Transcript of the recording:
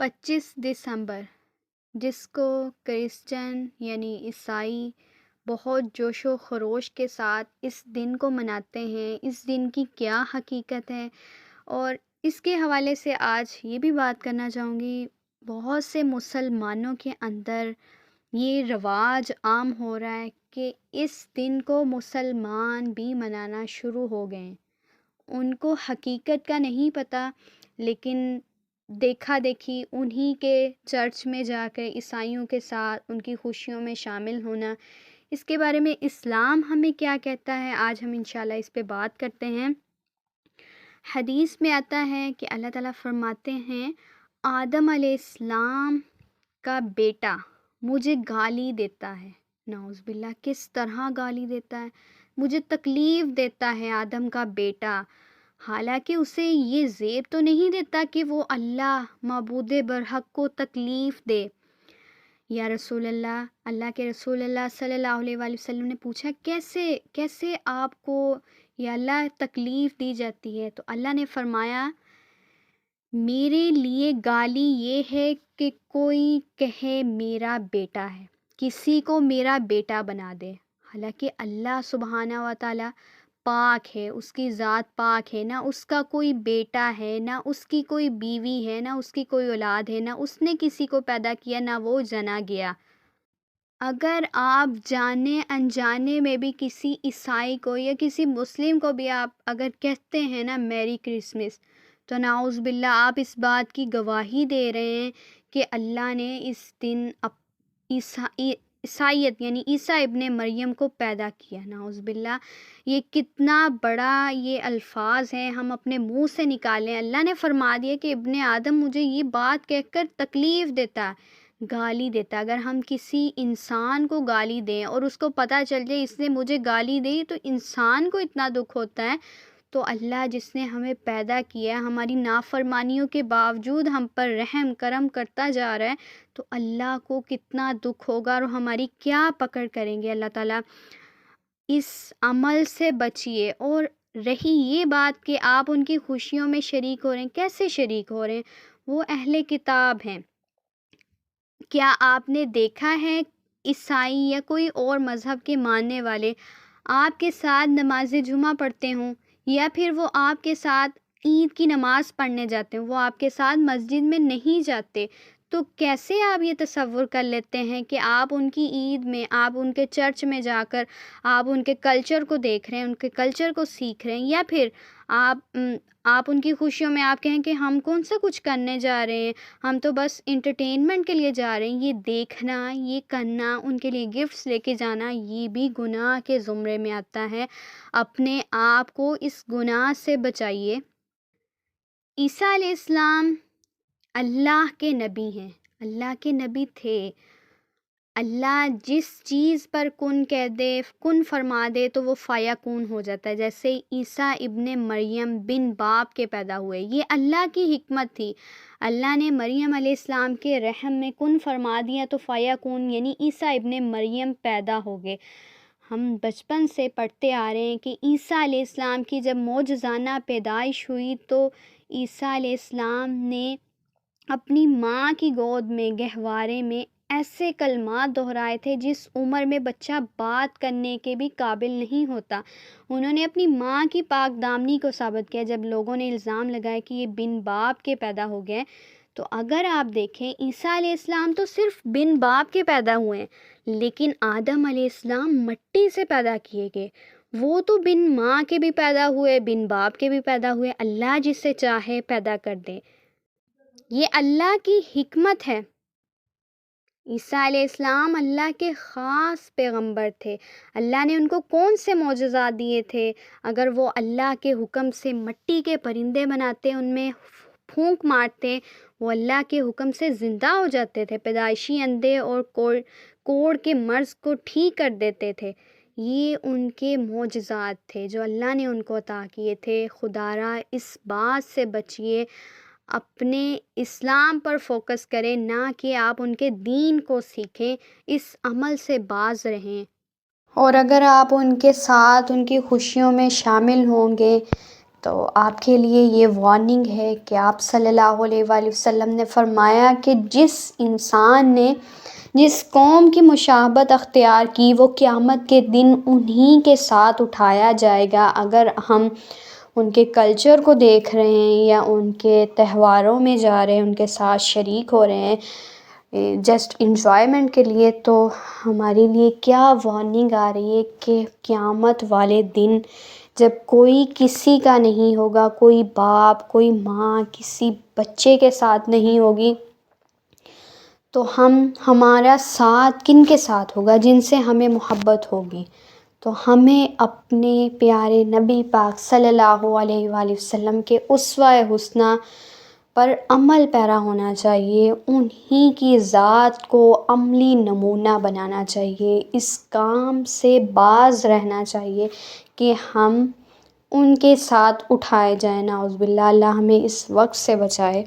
25 دسمبر، جس کو کرسچن یعنی عیسائی بہت جوش و خروش کے ساتھ اس دن کو مناتے ہیں۔ اس دن کی کیا حقیقت ہے، اور اس کے حوالے سے آج یہ بھی بات کرنا چاہوں گی۔ بہت سے مسلمانوں کے اندر یہ رواج عام ہو رہا ہے کہ اس دن کو مسلمان بھی منانا شروع ہو گئے ہیں۔ ان کو حقیقت کا نہیں پتہ، لیکن دیکھا دیکھی انہی کے چرچ میں جا کر عیسائیوں کے ساتھ ان کی خوشیوں میں شامل ہونا، اس کے بارے میں اسلام ہمیں کیا کہتا ہے، آج ہم انشاءاللہ اس پہ بات کرتے ہیں۔ حدیث میں آتا ہے کہ اللہ تعالیٰ فرماتے ہیں، آدم علیہ السلام کا بیٹا مجھے گالی دیتا ہے۔ نعوذ باللہ، کس طرح گالی دیتا ہے؟ مجھے تکلیف دیتا ہے آدم کا بیٹا، حالانکہ اسے یہ زیب تو نہیں دیتا کہ وہ اللہ معبود برحق کو تکلیف دے۔ یا رسول اللہ، اللہ کے رسول اللہ صلی اللہ علیہ وآلہ وسلم نے پوچھا، کیسے آپ کو یا اللہ تکلیف دی جاتی ہے؟ تو اللہ نے فرمایا، میرے لیے گالی یہ ہے کہ کوئی کہے میرا بیٹا ہے، کسی کو میرا بیٹا بنا دے، حالانکہ اللہ سبحانہ و تعالی پاک ہے، اس کی ذات پاک ہے، نہ اس کا کوئی بیٹا ہے، نہ اس کی کوئی بیوی ہے، نہ اس کی کوئی اولاد ہے، نہ اس نے کسی کو پیدا کیا، نہ وہ جنا گیا۔ اگر آپ جانے انجانے میں بھی کسی عیسائی کو یا کسی مسلم کو بھی آپ اگر کہتے ہیں نا میری کرسمس، تو نعوذ باللہ آپ اس بات کی گواہی دے رہے ہیں کہ اللہ نے اس دن عیسائیت یعنی عیسیٰ ابن مریم کو پیدا کیا۔ نعوذ باللہ، یہ کتنا بڑا یہ الفاظ ہیں، ہم اپنے منہ سے نکالیں۔ اللہ نے فرما دیا کہ ابن آدم مجھے یہ بات کہہ کر تکلیف دیتا، گالی دیتا۔ اگر ہم کسی انسان کو گالی دیں اور اس کو پتہ چل جائے اس نے مجھے گالی دی تو انسان کو اتنا دکھ ہوتا ہے، تو اللہ جس نے ہمیں پیدا کیا، ہماری نافرمانیوں کے باوجود ہم پر رحم کرم کرتا جا رہا ہے، تو اللہ کو کتنا دکھ ہوگا اور ہماری کیا پکڑ کریں گے اللہ تعالیٰ۔ اس عمل سے بچیے۔ اور رہی یہ بات کہ آپ ان کی خوشیوں میں شریک ہو رہے ہیں، کیسے شریک ہو رہے ہیں؟ وہ اہل کتاب ہیں۔ کیا آپ نے دیکھا ہے عیسائی یا کوئی اور مذہب کے ماننے والے آپ کے ساتھ نماز جمعہ پڑھتے ہوں، یا پھر وہ آپ کے ساتھ عید کی نماز پڑھنے جاتے ہیں، وہ آپ کے ساتھ مسجد میں نہیں جاتے؟ تو کیسے آپ یہ تصور کر لیتے ہیں کہ آپ ان کی عید میں، آپ ان کے چرچ میں جا کر آپ ان کے کلچر کو دیکھ رہے ہیں، ان کے کلچر کو سیکھ رہے ہیں، یا پھر آپ ان کی خوشیوں میں آپ کہیں کہ ہم کون سا کچھ کرنے جا رہے ہیں، ہم تو بس انٹرٹینمنٹ کے لیے جا رہے ہیں؟ یہ دیکھنا، یہ کرنا، ان کے لیے گفٹس لے کے جانا، یہ بھی گناہ کے زمرے میں آتا ہے۔ اپنے آپ کو اس گناہ سے بچائیے۔ عیسیٰ علیہ السلام اللہ کے نبی ہیں، اللہ کے نبی تھے۔ اللہ جس چیز پر کن کہہ دے، کن فرما دے، تو وہ فیکون ہو جاتا ہے۔ جیسے عیسیٰ ابن مریم بن باپ کے پیدا ہوئے، یہ اللہ کی حکمت تھی۔ اللہ نے مریم علیہ السلام کے رحم میں کن فرما دیا تو فیکون یعنی عیسیٰ ابن مریم پیدا ہو گئے۔ ہم بچپن سے پڑھتے آ رہے ہیں کہ عیسیٰ علیہ السلام کی جب معجزانہ پیدائش ہوئی تو عیسیٰ علیہ السلام نے اپنی ماں کی گود میں گہوارے میں ایسے کلمات دہرائے تھے جس عمر میں بچہ بات کرنے کے بھی قابل نہیں ہوتا۔ انہوں نے اپنی ماں کی پاک دامنی کو ثابت کیا جب لوگوں نے الزام لگایا کہ یہ بن باپ کے پیدا ہو گئے۔ تو اگر آپ دیکھیں عیسیٰ علیہ السلام تو صرف بن باپ کے پیدا ہوئے ہیں، لیکن آدم علیہ السلام مٹی سے پیدا کیے گئے، وہ تو بن ماں کے بھی پیدا ہوئے، بن باپ کے بھی پیدا ہوئے۔ اللہ جسے چاہے پیدا کر دے، یہ اللہ کی حکمت ہے۔ عیسیٰ علیہ السلام اللہ کے خاص پیغمبر تھے۔ اللہ نے ان کو کون سے معجزات دیے تھے؟ اگر وہ اللہ کے حکم سے مٹی کے پرندے بناتے، ان میں پھونک مارتے، وہ اللہ کے حکم سے زندہ ہو جاتے تھے، پیدائشی اندھے اور کوڑ کے مرض کو ٹھیک کر دیتے تھے۔ یہ ان کے معجزات تھے جو اللہ نے ان کو عطا کیے تھے۔ خدارا اس بات سے بچیے، اپنے اسلام پر فوکس کریں، نہ کہ آپ ان کے دین کو سیکھیں، اس عمل سے باز رہیں۔ اور اگر آپ ان کے ساتھ ان کی خوشیوں میں شامل ہوں گے، تو آپ کے لیے یہ وارننگ ہے کہ آپ صلی اللہ علیہ وآلہ وسلم نے فرمایا کہ جس انسان نے جس قوم کی مشابہت اختیار کی وہ قیامت کے دن انہی کے ساتھ اٹھایا جائے گا۔ اگر ہم ان کے کلچر کو دیکھ رہے ہیں یا ان کے تہواروں میں جا رہے ہیں، ان کے ساتھ شریک ہو رہے ہیں جسٹ انجوائمنٹ کے لیے، تو ہمارے لیے کیا وارننگ آ رہی ہے کہ قیامت والے دن جب کوئی کسی کا نہیں ہوگا، کوئی باپ کوئی ماں کسی بچے کے ساتھ نہیں ہوگی، تو ہمارا ساتھ کن کے ساتھ ہوگا؟ جن سے ہمیں محبت ہوگی۔ تو ہمیں اپنے پیارے نبی پاک صلی اللہ علیہ وآلہ وسلم کے اسوہ حسنہ پر عمل پیرا ہونا چاہیے، انہی کی ذات کو عملی نمونہ بنانا چاہیے، اس کام سے باز رہنا چاہیے کہ ہم ان کے ساتھ اٹھائے جائیں۔ نعوذ باللہ، اللہ ہمیں اس وقت سے بچائے۔